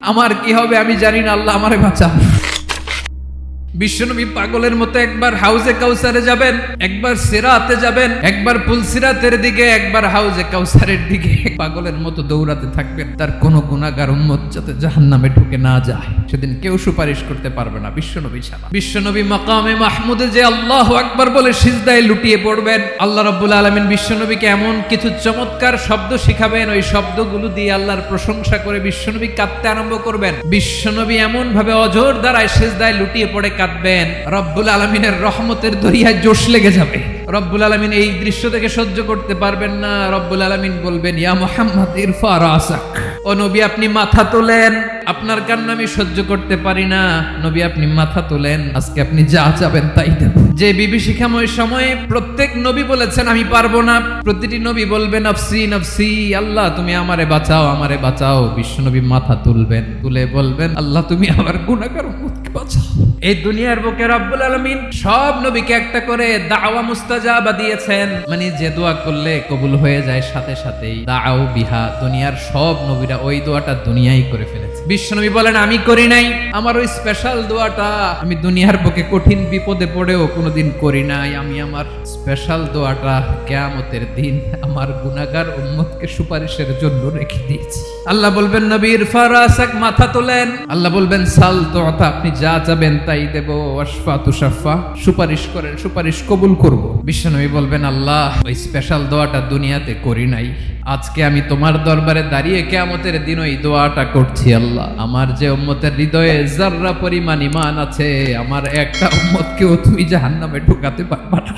আমার কি হবে আমি জানি না, আল্লাহ আমারে বাঁচান। বিশ্বনবী পাগলের মতো একবার হাউজে কাউসারে যাবেন, একবার সিরাতে যাবেন, একবার পুলসিরাতের দিকে, একবার হাউজে কাউসারের দিকে পাগলের মতো দৌড়াতে থাকবেন। তার কোনো গুনাহগার উম্মত যাতে জাহান্নামে ঢুকে না যায়, সেদিন কেউ সুপারিশ করতে পারবে না বিশ্বনবী ছাড়া। বিশ্বনবী মাকামে মাহমুদে যে আল্লাহু আকবার বলে সিজদায় লুটিয়ে পড়বেন, আল্লাহ রাব্বুল আলামিন বিশ্বনবীকে এমন কিছু চমৎকার শব্দ শিখাবেন, ওই শব্দগুলো দিয়ে আল্লাহর প্রশংসা করে বিশ্বনবী কাঁদতে আরম্ভ করবেন। বিশ্বনবী এমন ভাবে অজর দ্বারায় সিজদায় লুটিয়ে পড়ে কাঁদবেন, রব্বুল আলামিনের রহমতের দরিয়ায় জোশ লেগে যাবে। রব্বুল আলামিন এই দৃশ্য থেকে সহ্য করতে পারবেন না। রব্বুল আলামিন বলবেন, ইয়া মুহাম্মদ ইরফা রাসাক, ও নবী আপনি মাথা তোলেন, আপনার কান্না আমি সহ্য করতে পারি না। নবী আপনি মাথা তোলেন, আজকে আপনি যা চাবেন তাই দেব। যে বিভীষিকাময় সময়ে প্রত্যেক নবী বলেছেন আমি পারবো না, প্রতিটি নবী বলবেন নফসি নফসি, আল্লাহ তুমি আমারে বাঁচাও, আমারে বাঁচাও। বিশ্বনবী মাথা তুলবেন, তুলে বলবেন আল্লাহ তুমি আমার গুনাহগার উম্মতকে বাঁচাও। এই দুনিয়ার বুকে রব্বুল আলামিন সব নবীকে একটা করে দাওয়া মুস্তাজাবা দিয়েছেন, মানে যে দোয়া করলে কবুল হয়ে যায় সাথে সাথেই। দাও বিহা, দুনিয়ার সব নবীরা ওই দোয়াটা দুনিয়ায় করে ফেলেছে। বিশ্বনবী বলেন আমি করি নাই, আমার ওই স্পেশাল দোয়াটা আমি দুনিয়ার বুকে কঠিন বিপদে পড়েও কোনোদিন করি নাই। আমি আমার স্পেশাল দোয়াটা কিয়ামতের দিন আমার গুনাহগার উম্মতকে সুপারিশের জন্য রেখে দিয়েছি। আল্লাহ বলবেন নবী ইরফা রাসাক, মাথা তোলেন। আল্লাহ বলবেন সাল তুতা, আপনি যা চাবেন তাই দেব। ওয়াশফা তুশাফা, সুপারিশ করেন, সুপারিশ কবুল করব। বিশ্বনবী বলবেন আল্লাহ ওই স্পেশাল দোয়াটা দুনিয়াতে করি নাই, আজকে আমি তোমার দরবারে দাঁড়িয়ে কিয়ামতের দিন ওই দোয়াটা করছি। আল্লাহ আমার যে উম্মতের হৃদয়ে যাররা পরিমাণ ঈমান আছে, আমার একটা উম্মতকেও তুমি জাহান্নামে ঢোকাতে পারবা না।